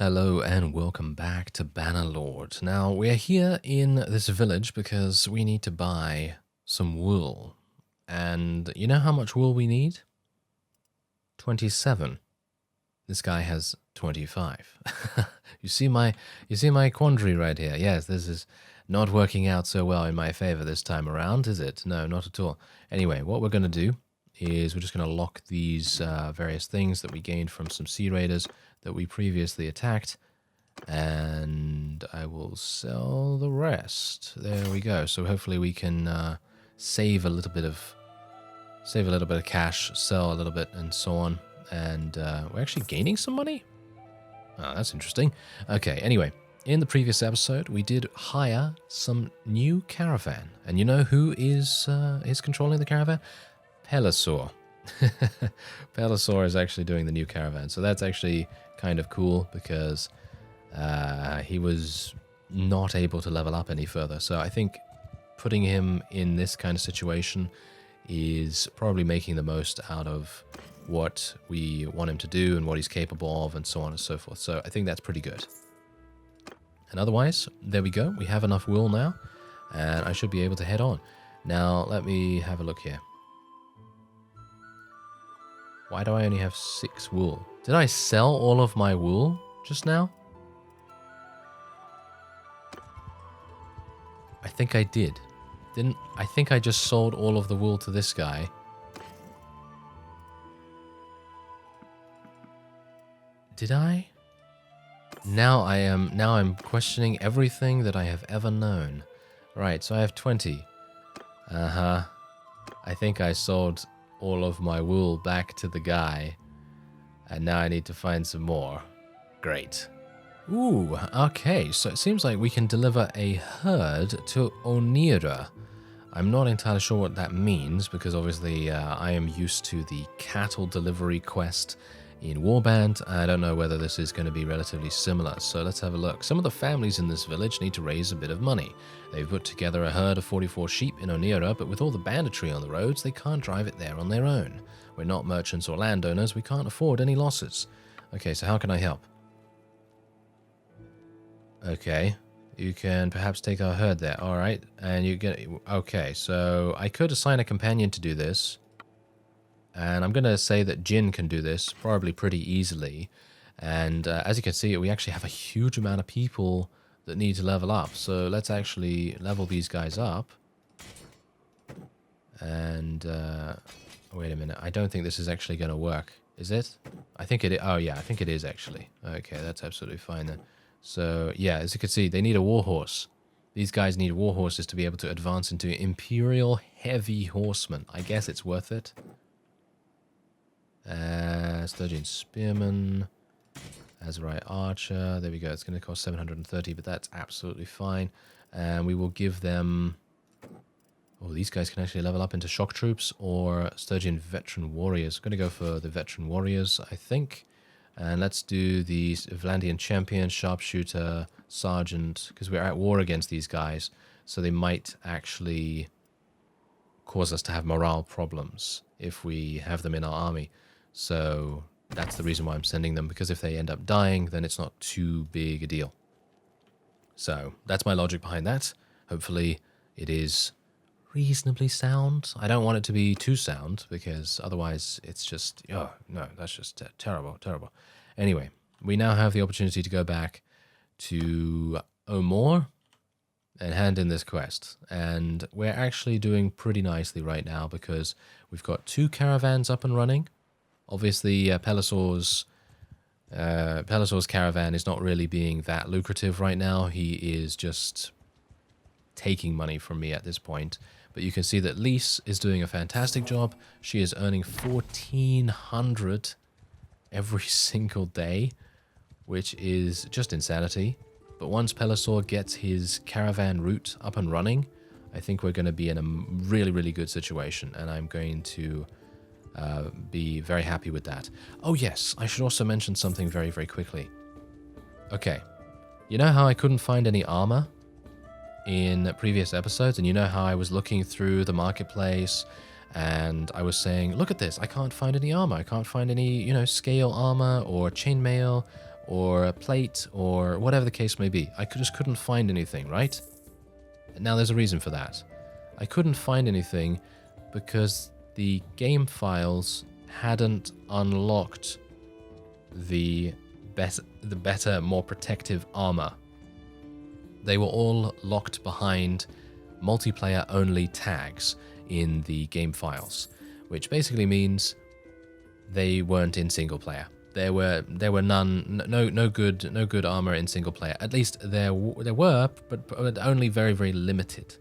Hello and welcome back to Bannerlord. Now, we're here in this village because we need to buy some wool. And you know how much wool we need? 27. This guy has 25. you see my quandary right here. Yes, this is not working out so well in my favor this time around, is it? No, not at all. Anyway, what we're going to do is we're just going to lock these various things that we gained from some sea raiders that we previously attacked, and I will sell the rest. There we go. So hopefully we can save a little bit of cash, sell a little bit, and so on. And we're actually gaining some money. Oh, that's interesting. Okay. Anyway, in the previous episode, we did hire some new caravan, and you know who is controlling the caravan? Pelisor. Pelisor is actually doing the new caravan, so that's actually kind of cool because he was not able to level up any further. So I think putting him in this kind of situation is probably making the most out of what we want him to do and what he's capable of and so on and so forth. So I think that's pretty good. And otherwise, there we go. We have enough wool now, and I should be able to head on. Now, let me have a look here. Why do I only have 6 wool? Did I sell all of my wool just now? I think I did. I think I just sold all of the wool to this guy. Did I? Now I'm questioning everything that I have ever known. Right, so I have 20. I think I sold all of my wool back to the guy, and now I need to find some more. Great. Ooh, okay, so it seems like we can deliver a herd to Oniria. I'm not entirely sure what that means, because obviously I am used to the cattle delivery quest in Warband. I don't know whether this is going to be relatively similar, so let's have a look. Some of the families in this village need to raise a bit of money. They've put together a herd of 44 sheep in Oniria, but with all the banditry on the roads, they can't drive it there on their own. We're not merchants or landowners, we can't afford any losses. Okay, so how can I help? Okay, you can perhaps take our herd there, alright, and you get... Okay, so I could assign a companion to do this. And I'm going to say that Jin can do this probably pretty easily. And as you can see, we actually have a huge amount of people that need to level up. So let's actually level these guys up. And wait a minute. I don't think this is actually going to work. Is it? I think it is. Oh, yeah, I think it is actually. Okay, that's absolutely fine then. So, yeah, as you can see, they need a warhorse. These guys need warhorses to be able to advance into Imperial Heavy Horsemen. I guess it's worth it. Sturgeon Spearman, Azrai Archer, there we go, it's going to cost 730, but that's absolutely fine. And we will give them... Oh, these guys can actually level up into Shock Troops or Sturgeon Veteran Warriors. I'm going to go for the Veteran Warriors, I think. And let's do the Vlandian Champion, Sharpshooter, Sergeant, because we're at war against these guys, so they might actually cause us to have morale problems if we have them in our army. So that's the reason why I'm sending them, because if they end up dying, then it's not too big a deal. So that's my logic behind that. Hopefully it is reasonably sound. I don't want it to be too sound, because otherwise it's just, oh, no, that's just terrible, terrible. Anyway, we now have the opportunity to go back to Omor and hand in this quest. And we're actually doing pretty nicely right now, because we've got 2 caravans up and running. Obviously, Pelisor's caravan is not really being that lucrative right now. He is just taking money from me at this point. But you can see that Lise is doing a fantastic job. She is earning 1,400 every single day, which is just insanity. But once Pelisor gets his caravan route up and running, I think we're going to be in a really, really good situation. And I'm going to... be very happy with that. Oh yes, I should also mention something very, very quickly. Okay, you know how I couldn't find any armor in previous episodes, and you know how I was looking through the marketplace and I was saying, look at this, I can't find any armor, I can't find any, scale armor or chainmail or a plate or whatever the case may be. I just couldn't find anything, right? Now there's a reason for that. I couldn't find anything because the game files hadn't unlocked the better, more protective armor. They were all locked behind multiplayer-only tags in the game files, which basically means they weren't in single player. There were no good armor in single player. At least there were, but only very, very limited.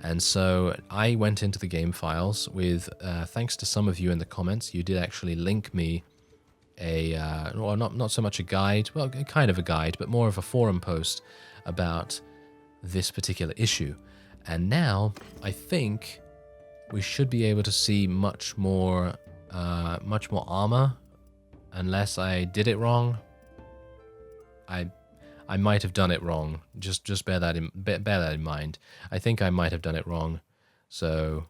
And so I went into the game files with, thanks to some of you in the comments, you did actually link me well, not so much a guide, well, kind of a guide, but more of a forum post about this particular issue. And now I think we should be able to see much more armor, unless I did it wrong. I might have done it wrong. Just bear that in mind. I think I might have done it wrong. So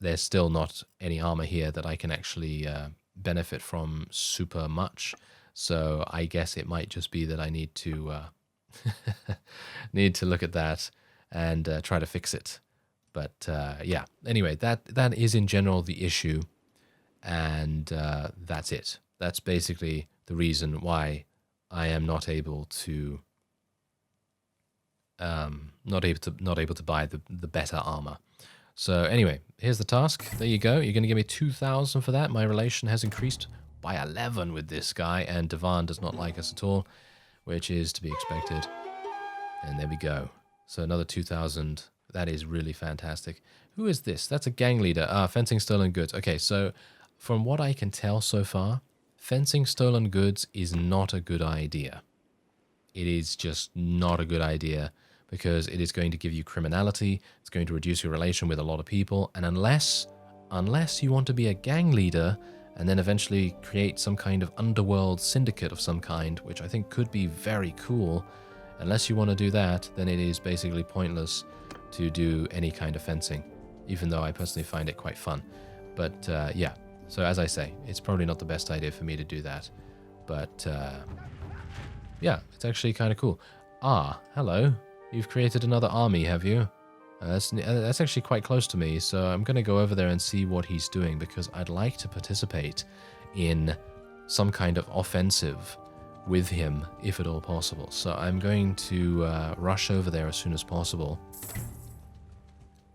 there's still not any armor here that I can actually benefit from super much. So I guess it might just be that I need to need to look at that and try to fix it. But yeah. Anyway, that is in general the issue, and that's it. That's basically the reason why I am not able to not able to buy the better armor. So anyway, here's the task. There you go. You're going to give me 2,000 for that. My relation has increased by 11 with this guy, and Devan does not like us at all, which is to be expected. And there we go. So another 2,000. That is really fantastic. Who is this? That's a gang leader. Fencing stolen goods. Okay, so from what I can tell so far, fencing stolen goods is not a good idea. It is just not a good idea because it is going to give you criminality. It's going to reduce your relation with a lot of people. And unless you want to be a gang leader and then eventually create some kind of underworld syndicate of some kind, which I think could be very cool, unless you want to do that, then it is basically pointless to do any kind of fencing, even though I personally find it quite fun. But yeah, so as I say, it's probably not the best idea for me to do that. But yeah, it's actually kind of cool. Ah, hello. You've created another army, have you? That's actually quite close to me, so I'm going to go over there and see what he's doing, because I'd like to participate in some kind of offensive with him, if at all possible. So I'm going to rush over there as soon as possible.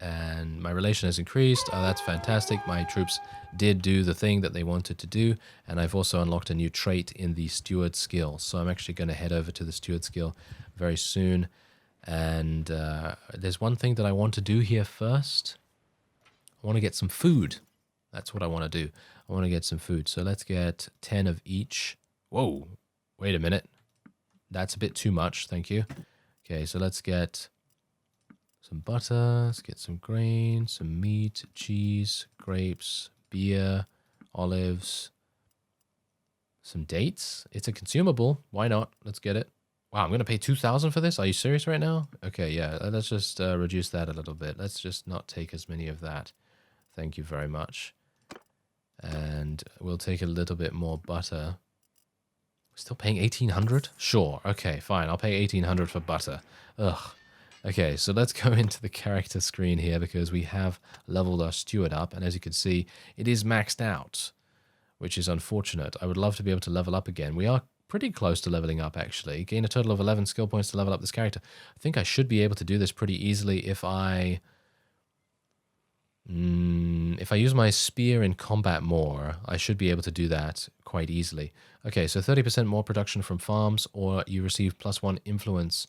And my relation has increased. Oh, that's fantastic. My troops did do the thing that they wanted to do, and I've also unlocked a new trait in the steward skill. So I'm actually going to head over to the steward skill very soon. And there's one thing that I want to do here first. I want to get some food. That's what I want to do. I want to get some food. So let's get 10 of each. Whoa, wait a minute. That's a bit too much, thank you. Okay, so let's get some butter, let's get some grain, some meat, cheese, grapes, beer, olives, some dates. It's a consumable. Why not? Let's get it. Wow, I'm going to pay 2,000 for this? Are you serious right now? Okay, yeah, let's just reduce that a little bit. Let's just not take as many of that. Thank you very much. And we'll take a little bit more butter. Still paying 1,800? Sure, okay, fine. I'll pay 1,800 for butter. Ugh. Okay, so let's go into the character screen here, because we have leveled our steward up, and as you can see, it is maxed out, which is unfortunate. I would love to be able to level up again. We are pretty close to leveling up, actually. Gain a total of 11 skill points to level up this character. I think I should be able to do this pretty easily if I use my spear in combat more. I should be able to do that quite easily. Okay, so 30% more production from farms, or you receive +1 influence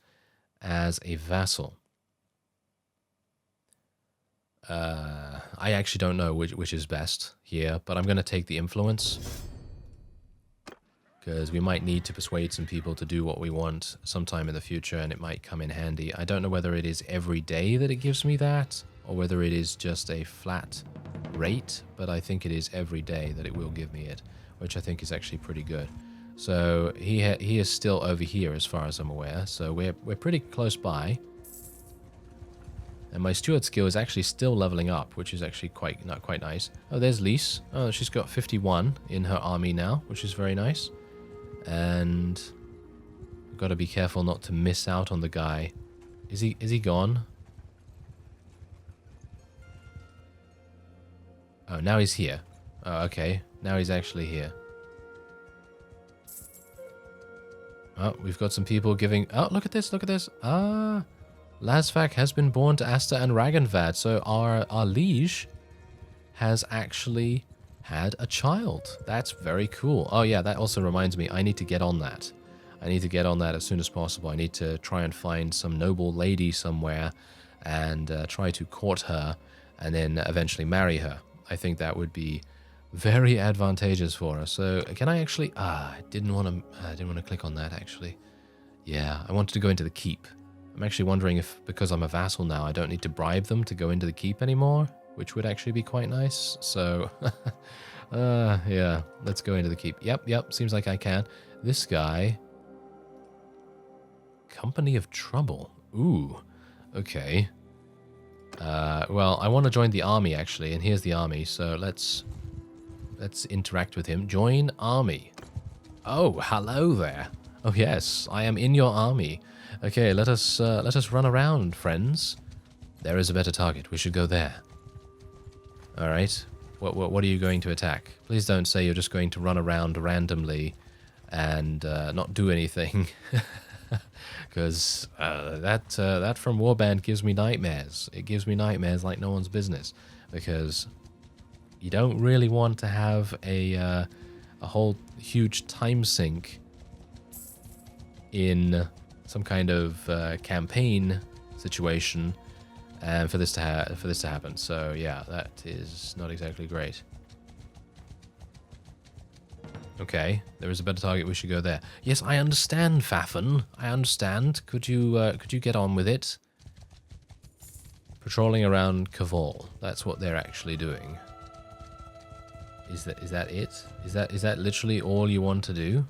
as a vassal. I actually don't know which is best here, but I'm going to take the influence, because we might need to persuade some people to do what we want sometime in the future, and it might come in handy. I don't know whether it is every day that it gives me that, or whether it is just a flat rate, but I think it is every day that it will give me it, which I think is actually pretty good. So he is still over here as far as I'm aware, so we're pretty close by. And my steward skill is actually still leveling up, which is actually quite nice. Oh, there's Lise. Oh, she's got 51 in her army now, which is very nice. And got to be careful not to miss out on the guy. Is he gone? Oh, now he's here. Oh, okay. Now he's actually here. Oh, we've got some people giving... Oh, look at this, look at this. Ah, Lasvak has been born to Asta and Ragenvad. So our liege has actually had a child. That's very cool. Oh, yeah, that also reminds me. I need to get on that. I need to get on that as soon as possible. I need to try and find some noble lady somewhere and try to court her and then eventually marry her. I think that would be very advantageous for us. So can I actually... I didn't want to click on that, actually. Yeah, I wanted to go into the keep. I'm actually wondering if, because I'm a vassal now, I don't need to bribe them to go into the keep anymore, which would actually be quite nice. So, yeah, let's go into the keep. Yep, seems like I can. This guy... Company of Trouble. Ooh, okay. Well, I want to join the army, actually, and here's the army, so let's interact with him. Join army. Oh, hello there. Oh, yes, I am in your army. Okay, let us run around, friends. There is a better target. We should go there. All right. What are you going to attack? Please don't say you're just going to run around randomly and not do anything. Because that from Warband gives me nightmares. It gives me nightmares like no one's business. Because you don't really want to have a whole huge time sink in some kind of campaign situation, and for this to happen. So yeah, that is not exactly great. Okay, there is a better target. We should go there. Yes, I understand, Faffen. I understand. Could you get on with it? Patrolling around Kavol. That's what they're actually doing. Is that it? Is that literally all you want to do?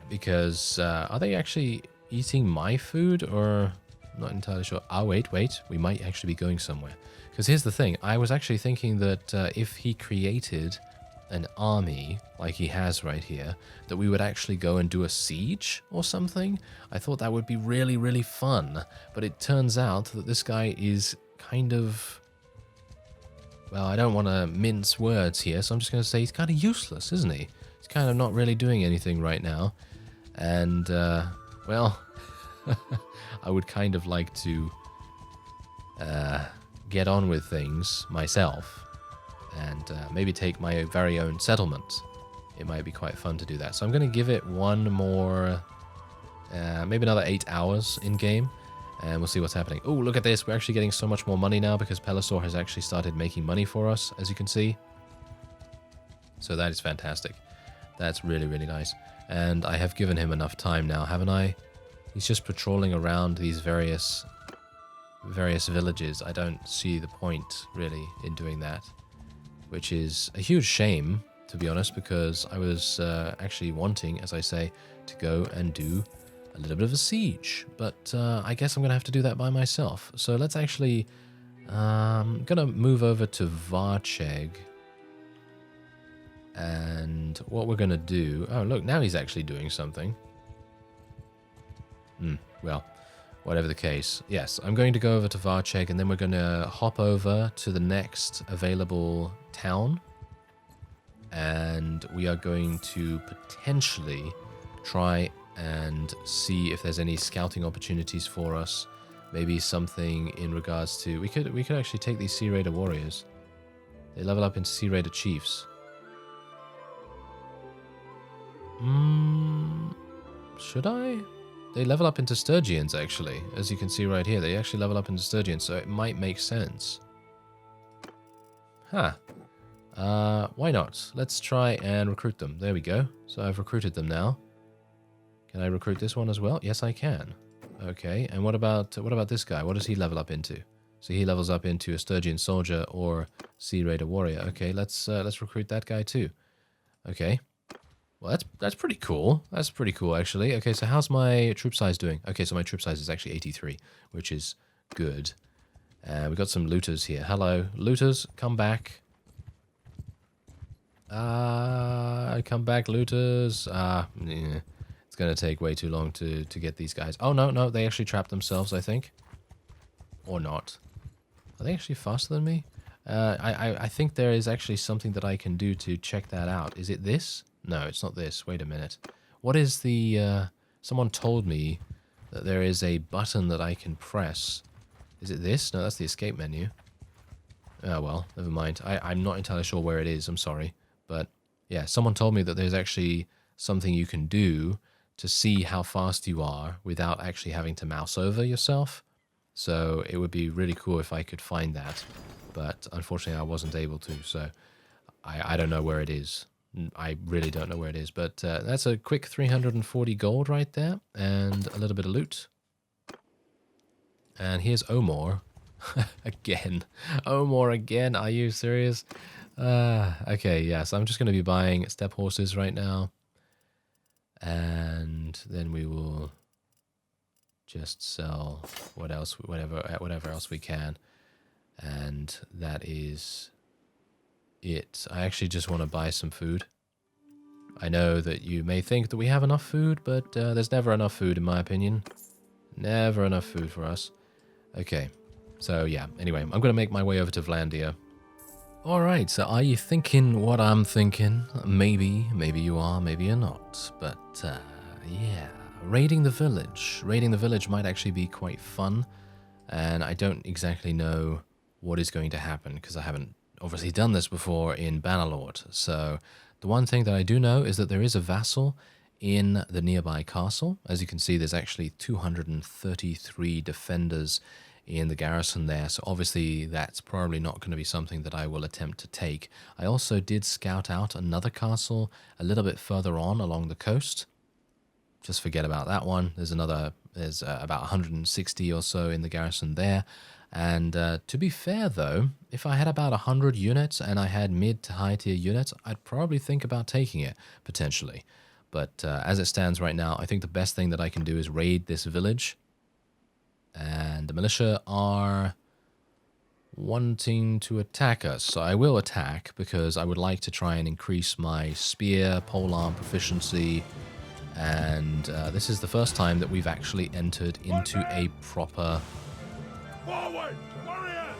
Because are they actually eating my food, or I'm not entirely sure. Oh, wait. We might actually be going somewhere. Because here's the thing. I was actually thinking that if he created an army like he has right here, that we would actually go and do a siege or something. I thought that would be really, really fun. But it turns out that this guy is kind of... Well, I don't want to mince words here, so I'm just going to say he's kind of useless, isn't he? He's kind of not really doing anything right now. And, well, I would kind of like to get on with things myself and maybe take my very own settlement. It might be quite fun to do that. So I'm going to give it one more, maybe another 8 hours in game, and we'll see what's happening. Oh, look at this. We're actually getting so much more money now because Pelisor has actually started making money for us, as you can see. So that is fantastic. That's really, really nice. And I have given him enough time now, haven't I? He's just patrolling around these various villages. I don't see the point, really, in doing that. Which is a huge shame, to be honest, because I was actually wanting, as I say, to go and do a little bit of a siege. But I guess I'm going to have to do that by myself. So let's actually... I'm going to move over to Varcheg. And what we're going to do... Oh, look, now he's actually doing something. Well, whatever the case. Yes, I'm going to go over to Varcheg, and then we're going to hop over to the next available town. And we are going to potentially try and see if there's any scouting opportunities for us. Maybe something in regards to... We could actually take these Sea Raider warriors. They level up into Sea Raider chiefs. Should I? They level up into Sturgians, actually. As you can see right here, they actually level up into Sturgians, so it might make sense. Huh. Why not? Let's try and recruit them. There we go. So I've recruited them now. Can I recruit this one as well? Yes, I can. Okay, and what about this guy? What does he level up into? So he levels up into a Sturgian soldier or Sea Raider warrior. Okay, let's recruit that guy too. Okay. Well, that's pretty cool. That's pretty cool, actually. Okay, so how's my troop size doing? Okay, so my troop size is actually 83, which is good. And we've got some looters here. Hello, looters, come back. Come back, looters. Yeah. It's going to take way too long to get these guys. Oh, no, they actually trapped themselves, I think. Or not. Are they actually faster than me? I think there is actually something that I can do to check that out. Is it this? No, it's not this. Wait a minute. What is the... someone told me that there is a button that I can press. Is it this? No, that's the escape menu. Oh, well, never mind. I'm not entirely sure where it is. I'm sorry. But, yeah, someone told me that there's actually something you can do to see how fast you are without actually having to mouse over yourself. So it would be really cool if I could find that. But unfortunately, I wasn't able to. So I don't know where it is. I really don't know where it is. But that's a quick 340 gold right there. And a little bit of loot. And here's Omor. Again. Omor again. Are you serious? Okay, yeah. So I'm just going to be buying step horses right now. And then we will just sell whatever else we can. And that is it. I actually just want to buy some food. I know that you may think that we have enough food, but there's never enough food in my opinion. Never enough food for us. Okay, so yeah, anyway, I'm going to make my way over to Vlandia. Alright, so are you thinking what I'm thinking? Maybe you are, maybe you're not. But, yeah, raiding the village. Raiding the village might actually be quite fun. And I don't exactly know what is going to happen, because I haven't obviously done this before in Bannerlord. So, the one thing that I do know is that there is a vassal in the nearby castle. As you can see, there's actually 233 defenders in the garrison there, so obviously that's probably not going to be something that I will attempt to take. I also did scout out another castle a little bit further on along the coast. Just forget about that one. There's about 160 or so in the garrison there. And to be fair though, if I had about 100 units and I had mid to high tier units, I'd probably think about taking it, potentially. But as it stands right now, I think the best thing that I can do is raid this village. And the militia are wanting to attack us. So I will attack because I would like to try and increase my spear, polearm proficiency. And this is the first time that we've actually entered into a proper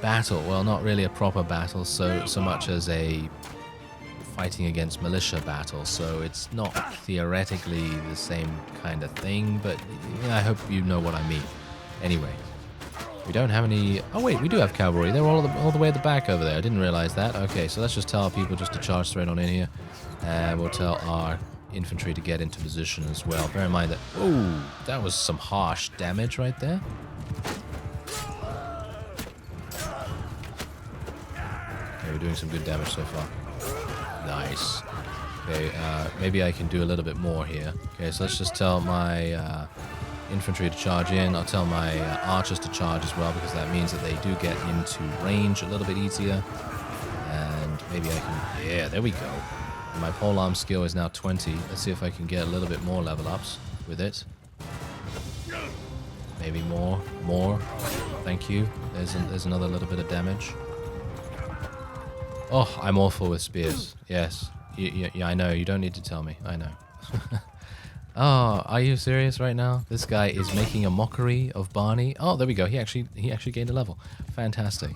battle. Well, not really a proper battle, so much as a fighting against militia battle. So it's not theoretically the same kind of thing, but I hope you know what I mean. Anyway, we don't have any... Oh, wait, we do have cavalry. They're all the way at the back over there. I didn't realize that. Okay, so let's just tell our people just to charge straight on in here. And we'll tell our infantry to get into position as well. Bear in mind that... Oh, that was some harsh damage right there. Okay, we're doing some good damage so far. Nice. Okay, maybe I can do a little bit more here. Okay, so let's just tell my... infantry to charge in. I'll tell my archers to charge as well, because that means that they do get into range a little bit easier. And maybe I can... Yeah, there we go. And my polearm skill is now 20. Let's see if I can get a little bit more level ups with it. Maybe more. Thank you. There's another little bit of damage. Oh, I'm awful with spears. Yes. Yeah, I know. You don't need to tell me. I know. Oh, are you serious right now? This guy is making a mockery of Barney. Oh, there we go. He actually gained a level. Fantastic.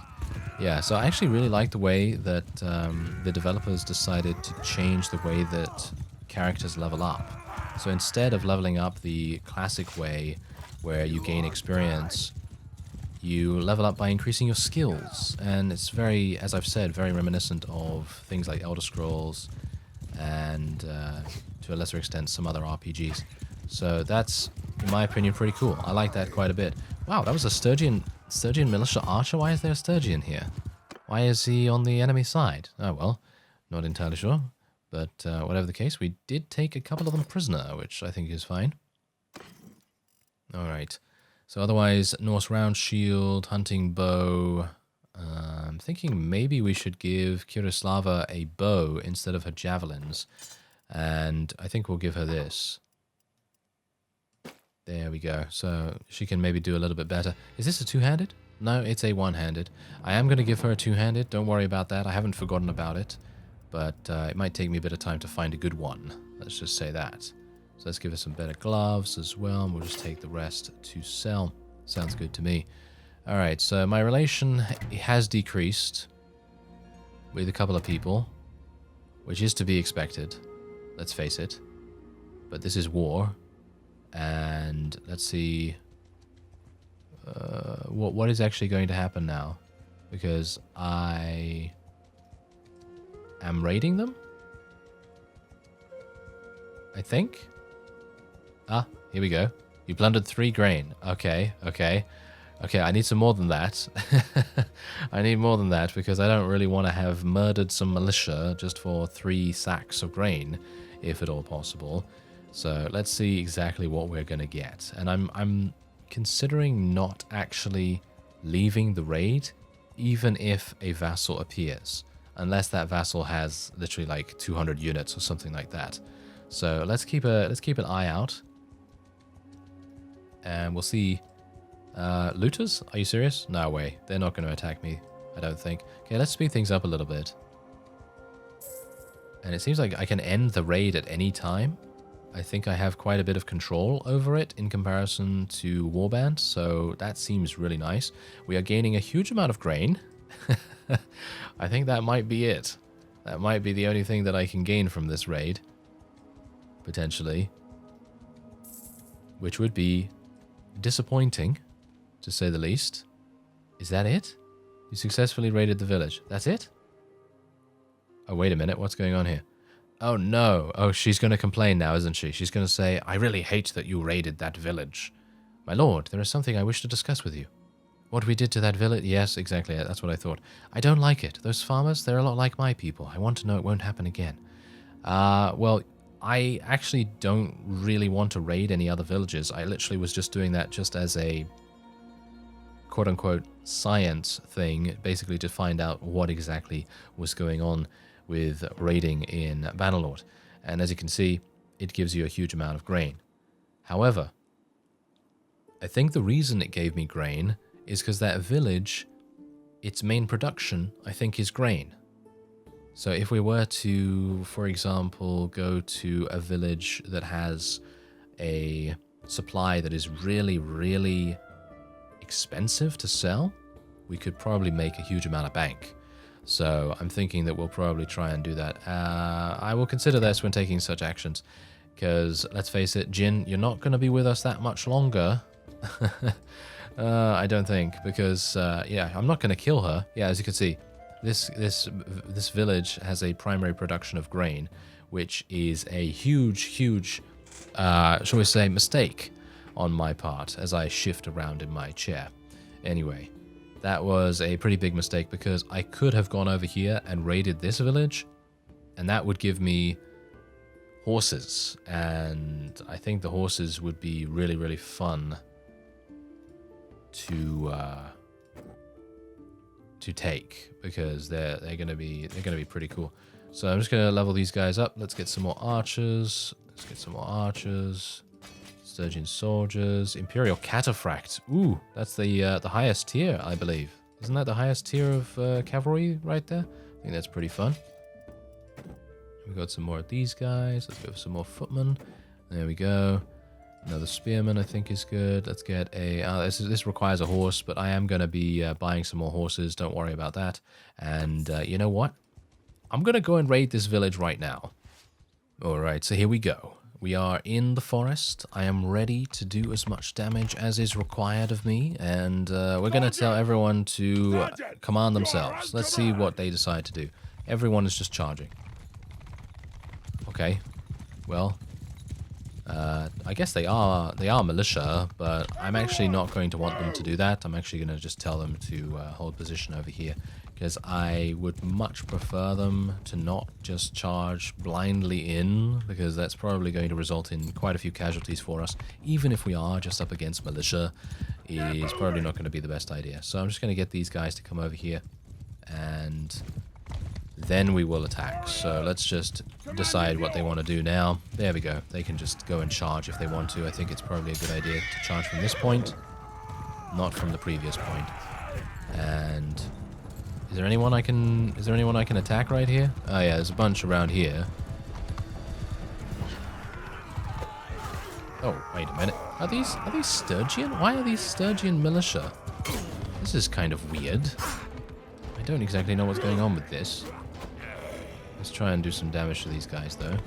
Yeah, so I actually really like the way that the developers decided to change the way that characters level up. So instead of leveling up the classic way where you gain experience, you level up by increasing your skills. And it's very, as I've said, very reminiscent of things like Elder Scrolls and... to a lesser extent, some other RPGs. So that's, in my opinion, pretty cool. I like that quite a bit. Wow, that was a Sturgian militia archer? Why is there a Sturgian here? Why is he on the enemy side? Oh, well, not entirely sure. But whatever the case, we did take a couple of them prisoner, which I think is fine. Alright. So otherwise, Norse round shield, hunting bow. I'm thinking maybe we should give Kirislava a bow instead of her javelins. And I think we'll give her this. There we go. So she can maybe do a little bit better. Is this a two-handed? No, it's a one-handed. I am going to give her a two-handed. Don't worry about that. I haven't forgotten about it. but it might take me a bit of time to find a good one. Let's just say that. So let's give us some better gloves as well, and we'll just take the rest to sell. Sounds good to me. Alright, so my relation has decreased with a couple of people, which is to be expected, let's face it. But this is war, and let's see what is actually going to happen now, because I am raiding them, I think. Ah, here we go. You plundered 3 grain. Okay, okay. Okay, I need some more than that. I need more than that because I don't really want to have murdered some militia just for 3 sacks of grain, if at all possible. So let's see exactly what we're going to get. And I'm considering not actually leaving the raid, even if a vassal appears. Unless that vassal has literally like 200 units or something like that. So let's keep an eye out. And we'll see. Looters? Are you serious? No way. They're not going to attack me, I don't think. Okay, let's speed things up a little bit. And it seems like I can end the raid at any time. I think I have quite a bit of control over it in comparison to Warband, so that seems really nice. We are gaining a huge amount of grain. I think that might be it. That might be the only thing that I can gain from this raid. Potentially. Which would be disappointing, to say the least. Is that it? You successfully raided the village. That's it? Oh, wait a minute. What's going on here? Oh, no. Oh, she's going to complain now, isn't she? She's going to say, I really hate that you raided that village. My lord, there is something I wish to discuss with you. What we did to that village? Yes, exactly. That's what I thought. I don't like it. Those farmers, they're a lot like my people. I want to know it won't happen again. Well, I actually don't really want to raid any other villages. I literally was just doing that just as a quote-unquote science thing, basically to find out what exactly was going on with raiding in Bannerlord. And as you can see, it gives you a huge amount of grain. However, I think the reason it gave me grain is because that village, its main production, I think, is grain. So if we were to, for example, go to a village that has a supply that is really, really expensive to sell, we could probably make a huge amount of bank. So I'm thinking that we'll probably try and do that. I will consider this when taking such actions, because let's face it, Jin, you're not going to be with us that much longer. I don't think, because yeah, I'm not going to kill her. Yeah, as you can see, this village has a primary production of grain, which is a huge, shall we say, mistake on my part as I shift around in my chair. Anyway, that was a pretty big mistake because I could have gone over here and raided this village, and that would give me horses, and I think the horses would be really, really fun to take, because they're gonna be pretty cool. So I'm just gonna level these guys up. Let's get some more archers. Sturgeon soldiers, Imperial Cataphract. Ooh, that's the highest tier, I believe. Isn't that the highest tier of cavalry right there? I think that's pretty fun. We've got some more of these guys. Let's go for some more footmen. There we go. Another spearman, I think, is good. Let's get a... this requires a horse, but I am going to be buying some more horses. Don't worry about that. And you know what? I'm going to go and raid this village right now. All right, so here we go. We are in the forest. I am ready to do as much damage as is required of me. And we're going to tell everyone to command themselves. Let's see what they decide to do. Everyone is just charging. Okay. Well... I guess they are militia, but I'm actually not going to want them to do that. I'm actually going to just tell them to hold position over here, because I would much prefer them to not just charge blindly in, because that's probably going to result in quite a few casualties for us. Even if we are just up against militia, is probably not going to be the best idea. So I'm just going to get these guys to come over here, and then we will attack. So let's just decide what they want to do now. There we go. They can just go and charge if they want to. I think it's probably a good idea to charge from this point, not from the previous point. And Is there anyone I can attack right here? Oh yeah, there's a bunch around here. Oh, wait a minute. Are these Sturgian? Why are these Sturgian militia? This is kind of weird. I don't exactly know what's going on with this. Let's try and do some damage to these guys though.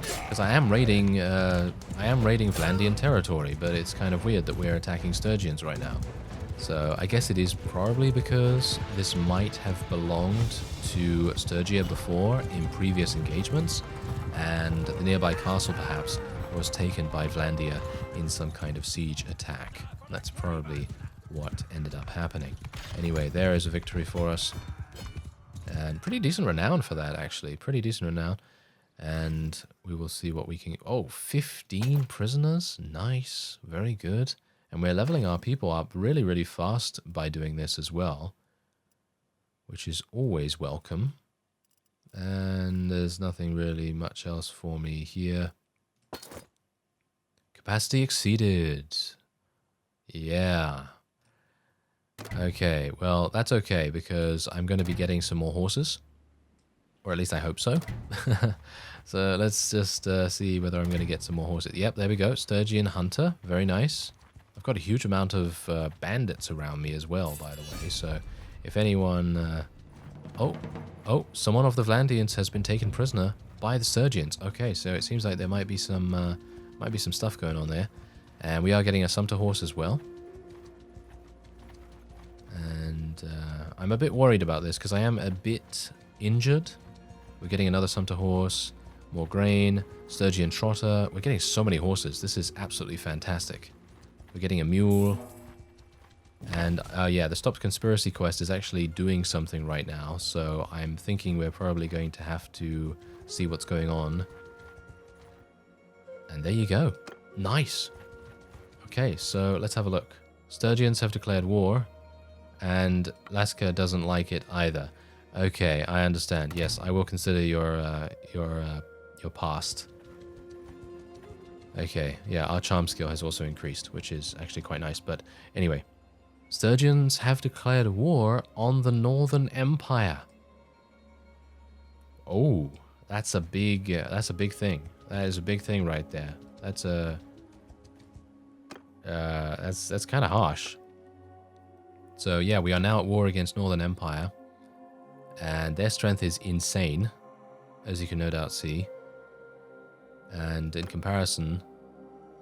Because I am raiding Vlandian territory, but it's kind of weird that we're attacking Sturgians right now. So I guess it is probably because this might have belonged to Sturgia before in previous engagements, and the nearby castle perhaps was taken by Vlandia in some kind of siege attack. That's probably what ended up happening. Anyway, there is a victory for us. And pretty decent renown for that, actually. Pretty decent renown. And we will see what we can... Oh, 15 prisoners. Nice. Very good. And we're leveling our people up really, really fast by doing this as well, which is always welcome. And there's nothing really much else for me here. Capacity exceeded. Yeah. Okay, well, that's okay, because I'm going to be getting some more horses. Or at least I hope so. So let's just see whether I'm going to get some more horses. Yep, there we go. Sturgian Hunter. Very nice. I've got a huge amount of bandits around me as well, by the way. So if anyone... Oh, someone of the Vlandians has been taken prisoner by the Sturgians. Okay, so it seems like there might be some stuff going on there. And we are getting a Sumpter horse as well. And I'm a bit worried about this because I am a bit injured. We're getting another Sumpter horse, more grain, Sturgian Trotter. We're getting so many horses. This is absolutely fantastic. We're getting a mule. And yeah, the Stopped Conspiracy quest is actually doing something right now. So I'm thinking we're probably going to have to see what's going on. And there you go. Nice. Okay, so let's have a look. Sturgians have declared war. And Laska doesn't like it either. Okay, I understand. Yes, I will consider your past. Okay, yeah, our charm skill has also increased, which is actually quite nice. But anyway, Sturgians have declared war on the Northern Empire. Oh, that's a big thing. That is a big thing right there. That's that's kind of harsh. So yeah, we are now at war against Northern Empire, and their strength is insane, as you can no doubt see. And in comparison,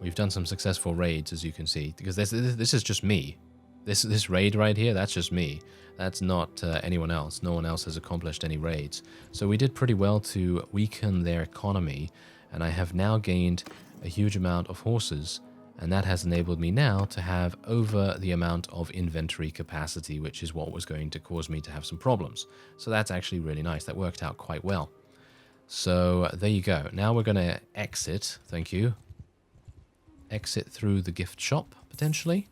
we've done some successful raids, as you can see, because this is just me. This raid right here, that's just me. That's not anyone else. No one else has accomplished any raids. So we did pretty well to weaken their economy, and I have now gained a huge amount of horses. And that has enabled me now to have over the amount of inventory capacity, which is what was going to cause me to have some problems. So that's actually really nice. That worked out quite well. So there you go. Now we're going to exit. Thank you. Exit through the gift shop, potentially.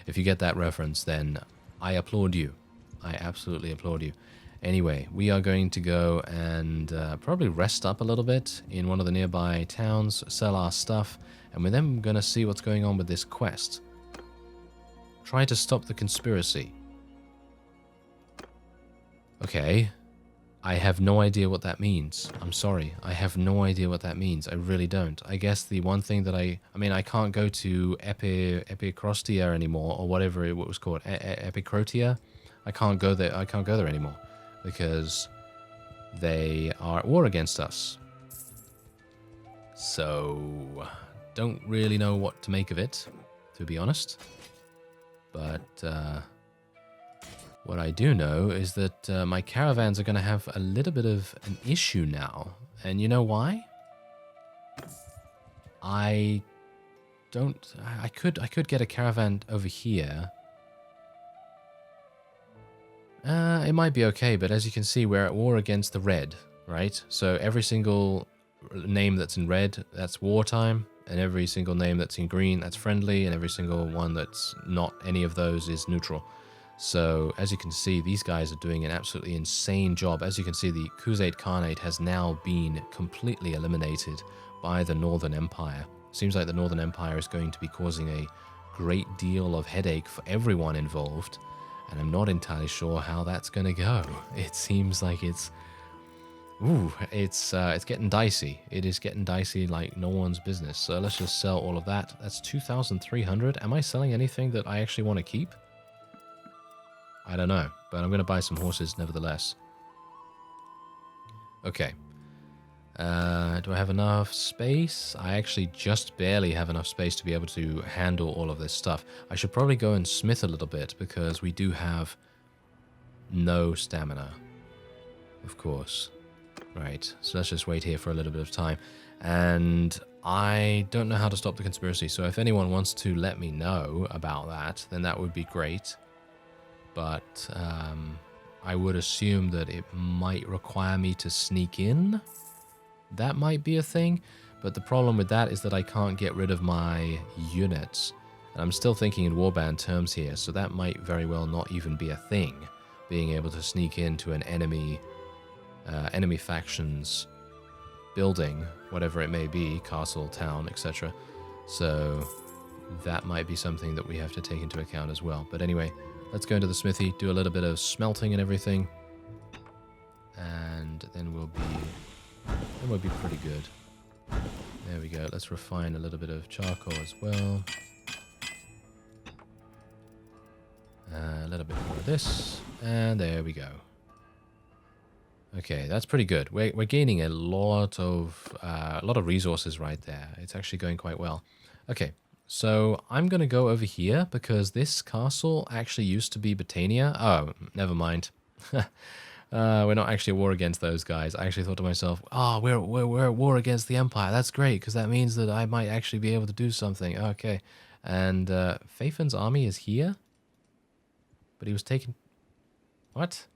If you get that reference, then I applaud you. I absolutely applaud you. Anyway, we are going to go and probably rest up a little bit in one of the nearby towns, sell our stuff, and we're then going to see what's going on with this quest. Try to stop the conspiracy. Okay. I have no idea what that means. I'm sorry. I have no idea what that means. I really don't. I guess the one thing that I can't go to Epicrostia anymore, or whatever it was called, Epicrotia. I can't go there. I can't go there anymore because they are at war against us. So, don't really know what to make of it, to be honest. But what I do know is that my caravans are going to have a little bit of an issue now. And you know why? I could get a caravan over here. It might be okay, but as you can see, we're at war against the red, right? So every single name that's in red, that's wartime, and every single name that's in green, that's friendly, and every single one that's not any of those is neutral. So as you can see, these guys are doing an absolutely insane job. As you can see, the Khuzait Khanate has now been completely eliminated by the Northern Empire. Seems like the Northern Empire is going to be causing a great deal of headache for everyone involved. And I'm not entirely sure how that's going to go. It seems like it's... Ooh, it's getting dicey. It is getting dicey like no one's business. So let's just sell all of that. That's 2,300. Am I selling anything that I actually want to keep? I don't know, but I'm going to buy some horses nevertheless. Okay. Do I have enough space? I actually just barely have enough space to be able to handle all of this stuff. I should probably go and smith a little bit because we do have no stamina. Of course. Right, so let's just wait here for a little bit of time. And I don't know how to stop the conspiracy, so if anyone wants to let me know about that, then that would be great. But I would assume that it might require me to sneak in. That might be a thing, but the problem with that is that I can't get rid of my units. And I'm still thinking in warband terms here, so that might very well not even be a thing, being able to sneak into an enemy faction's building, whatever it may be, castle, town, etc. So that might be something that we have to take into account as well. But anyway, let's go into the smithy, do a little bit of smelting and everything, and then we'll be pretty good. There we go. Let's refine a little bit of charcoal as well. A little bit more of this, and there we go. Okay, that's pretty good. We're gaining a lot of resources right there. It's actually going quite well. Okay, so I'm gonna go over here because this castle actually used to be Britannia. Oh, never mind. We're not actually at war against those guys. I actually thought to myself, oh, we're at war against the Empire. That's great because that means that I might actually be able to do something. Okay, and Fafan's army is here, but he was taken. What?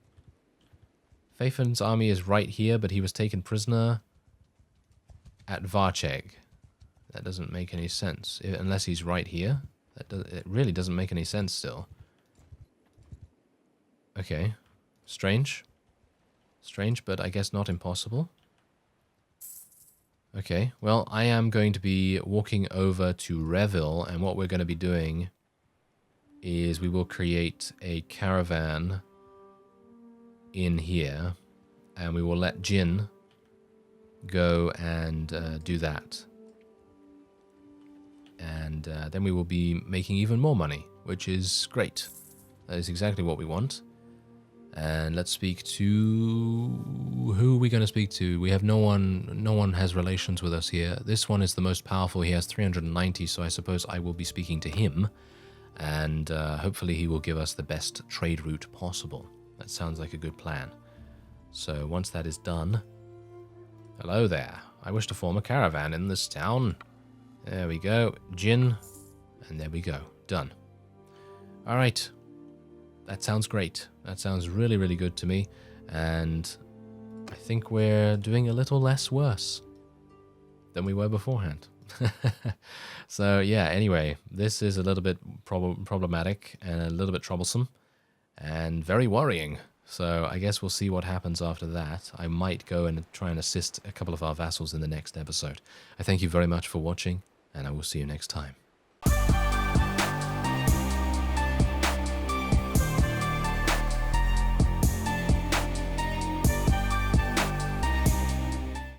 Fafan's army is right here, but he was taken prisoner at Varcheg. That doesn't make any sense. Unless he's right here. It really doesn't make any sense still. Okay. Strange. Strange, but I guess not impossible. Okay, well, I am going to be walking over to Reville, and what we're going to be doing is we will create a caravan in here, and we will let Jin go and do that. And then we will be making even more money, which is great. That is exactly what we want. And let's speak to... Who are we going to speak to? We have no one has relations with us here. This one is the most powerful. He has 390, so I suppose I will be speaking to him. And hopefully he will give us the best trade route possible. That sounds like a good plan. So once that is done... Hello there. I wish to form a caravan in this town. There we go. Jin. And there we go. Done. Alright. That sounds great. That sounds really, really good to me. And I think we're doing a little less worse than we were beforehand. So yeah, anyway, this is a little bit problematic and a little bit troublesome and very worrying. So I guess we'll see what happens after that. I might go and try and assist a couple of our vassals in the next episode. I thank you very much for watching, and I will see you next time.